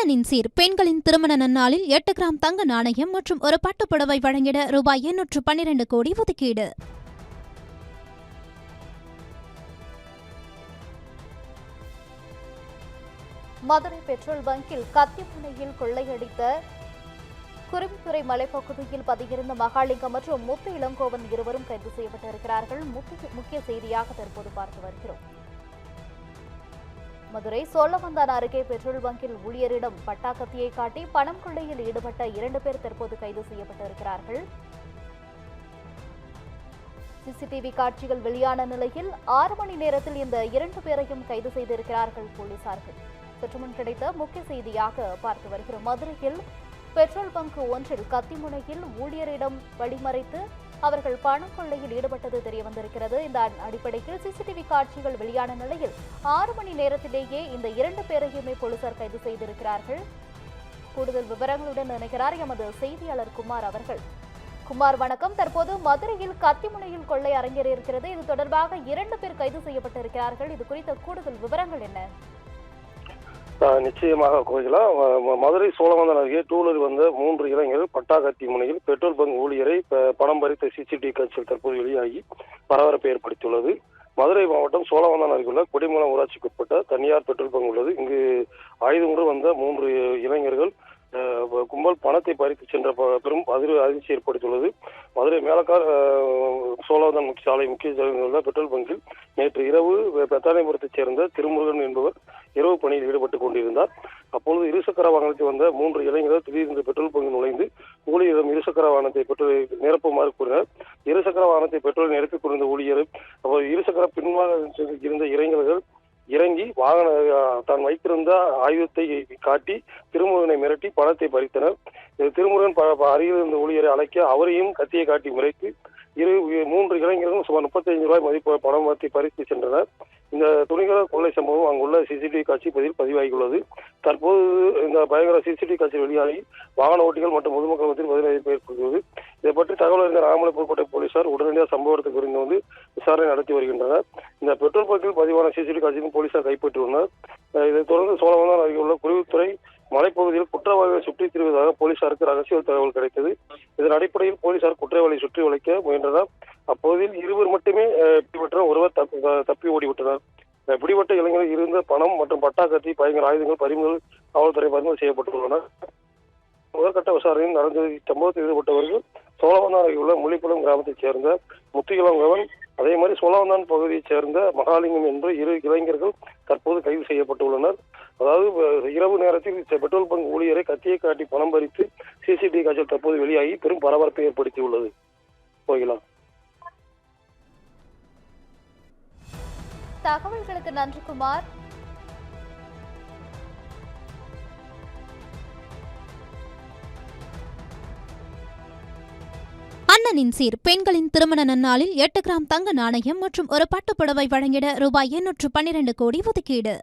அண்ணனின் சீர் பெண்களின் திருமண நன்னாளில் 8 கிராம் தங்க நாணயம் மற்றும் ஒரு பட்டுப்புடவை வழங்கிட ரூபாய் 812 கோடி ஒதுக்கீடு. மதுரை பெட்ரோல் பங்கில் கத்திமுனையில் கொள்ளையடித்த குருவித்துறை மலைப்பகுதியில் பதியிருந்த மகாலிங்கம் மற்றும் முத்து இளங்கோவன் இருவரும் கைது செய்யப்பட்டிருக்கிறார்கள். முக்கிய செய்தியாக தற்போது பார்த்து வருகிறோம். மதுரை சோழவந்தான் அருகே பெட்ரோல் பங்கில் ஊழியரிடம் பட்டாக்கத்தியை காட்டி பணம் கொள்ளையில் ஈடுபட்ட 2 பேர் தற்போது கைது செய்யப்பட்டிருக்கிறார்கள். சிசிடிவி காட்சிகள் வெளியான நிலையில் 6 மணி நேரத்தில் இந்த 2 பேரையும் கைது செய்திருக்கிறார்கள் போலீசார்கள். சற்றுமுன் கிடைத்த முக்கிய செய்தியாக பார்த்து வருகிறோம். மதுரையில் பெட்ரோல் பங்க் ஒன்றில் கத்திமுனையில் ஊழியரிடம் வழிமறைத்து அவர்கள் பணம் கொள்ளையில் ஈடுபட்டது தெரியவந்திருக்கிறது. இந்த அடிப்படையில் சிசிடிவி காட்சிகள் வெளியான நிலையில் 6 மணி நேரத்திலேயே இந்த 2 பேரையுமே போலீசார் கைது செய்திருக்கிறார்கள். கூடுதல் விவரங்களுடன் இணைக்கிறார் எமது செய்தியாளர் குமார் அவர்கள். குமார் வணக்கம். தற்போது மதுரையில் கத்திமுனையில் கொள்ளை அரங்கேறியிருக்கிறது. இது தொடர்பாக 2 பேர் கைது செய்யப்பட்டிருக்கிறார்கள். இது குறித்த கூடுதல் விவரங்கள் என்ன? நிச்சயமாக கோயிலாம். மதுரை சோழவந்தான் அருகே டூலர் வந்த 3 இளைஞர்கள் பட்டாக்கத்தி முனையில் பெட்ரோல் பங்க் ஊழியரை பணம் பறித்த சிசிடிவி காட்சிகள் தற்போது வெளியாகி பரபரப்பை ஏற்படுத்தியுள்ளது. மதுரை மாவட்டம் சோழவந்தான் அருகே கொடிமலம் ஊராட்சிக்குட்பட்ட தனியார் பெட்ரோல் பங்க் உள்ளது. இங்கு ஆயுதமுடன் வந்த 3 இளைஞர்கள் கும்பல் பணத்தை பறித்து சென்ற பெரும் அதிர்ச்சி ஏற்படுத்தியுள்ளது. மதுரை மேலக்கார் சோழவந்தான் சாலை முக்கிய பெட்ரோல் பங்கில் நேற்று இரவு பெத்தானிபுரத்தைச் சேர்ந்த திருமுருகன் என்பவர் இரவு பணியில் ஈடுபட்டுக் கொண்டிருந்தார். அப்பொழுது இருசக்கர வாகனத்தில் வந்த 3 இளைஞர்கள் திடீரென்று பெட்ரோல் பங்கில் நுழைந்து ஊழியரிடம் இருசக்கர வாகனத்தை பெட்ரோல் நிரப்புமாறு கூறினர். இருசக்கர வாகனத்தை பெட்ரோல் நிரப்பிக் கொண்டிருந்த ஊழியர் இருசக்கர பின்வாக இருந்த இளைஞர்கள் இறங்கி தான் வைத்திருந்த ஆயுதத்தை காட்டி திருமுருகனை மிரட்டி பணத்தை பறித்தனர். திருமுருகன் அருகில் இருந்த ஊழியரை அழைக்க அவரையும் கத்தியை காட்டி மிரட்டி 3 இளைஞர்களும் சுமார் 35 ரூபாய் மதிப்பு பணத்தை பறித்து சென்றனர். இந்த துணிகர கொள்ளை சம்பவம் அங்குள்ள சிசிடிவி காட்சி பதிவாகியுள்ளது. தற்போது இந்த பயங்கர சிசிடிவி காட்சி வெளியாகி வாகன ஓட்டிகள் மற்றும் பொதுமக்கள் மத்தியில் பதிலளிப்பு ஏற்படுகிறது. இதை பற்றி தகவல் அறிந்த ராமலை புதுக்கோட்டை போலீசார் உடனடியாக சம்பவத்துக்கு விரைந்து வந்து விசாரணை நடத்தி வருகின்றனர். இந்த பெட்ரோல் பங்கில் பதிவான சிசிடிவி காட்சியும் போலீசார் கைப்பற்றியுள்ளனர். இதைத் தொடர்ந்து சோழவந்தான் அருகே உள்ள குருவித்துறை மலைப்பகுதியில் குற்றவாளிகளை சுற்றித் திரிவதாக போலீசாருக்கு ரகசிய தகவல் கிடைத்தது. இதன் அடிப்படையில் போலீசார் குற்றவாளியை சுற்றி வளைக்க முயன்றனர். அப்பகுதியில் 2 மட்டுமே பிடிபட்டனர். ஒருவர் தப்பி ஓடிவிட்டனர். பிடிபட்ட இளைஞர்கள் இருந்த பணம் மற்றும் பட்டாக்கத்தி பயங்கர ஆயுதங்கள் பறிமுதல் காவல்துறை பறிமுதல் செய்யப்பட்டுள்ளன. முதற்கட்ட விசாரணையில் நடந்த சம்பவத்தில் ஈடுபட்டவர்கள் சோழவந்தான் அருகே உள்ள முள்ளிக்குளம் கிராமத்தைச் சேர்ந்த முத்து இளங்கோவன், அதே மாதிரி சோழவந்தான் பகுதியைச் சேர்ந்த மகாலிங்கம் என்று 2 இளைஞர்கள் தற்போது கைது செய்யப்பட்டுள்ளனர். அதாவது இரவு நேரத்தில் பெட்ரோல் பங்க் ஊழியரை கத்தியை காட்டி பணம் பறித்து சிசிடிவி காட்சிகள் தற்போது வெளியாகி பெரும் பரபரப்பை ஏற்படுத்தியுள்ளது. போகலாம். தகவல்களுக்கு நன்றி குமார். அண்ணனின் சீர் பெண்களின் திருமண நன்னாளில் 8 கிராம் தங்க நாணயம் மற்றும் ஒரு பட்டுப்புடவை வழங்கிட ரூபாய் 812 கோடி ஒதுக்கீடு.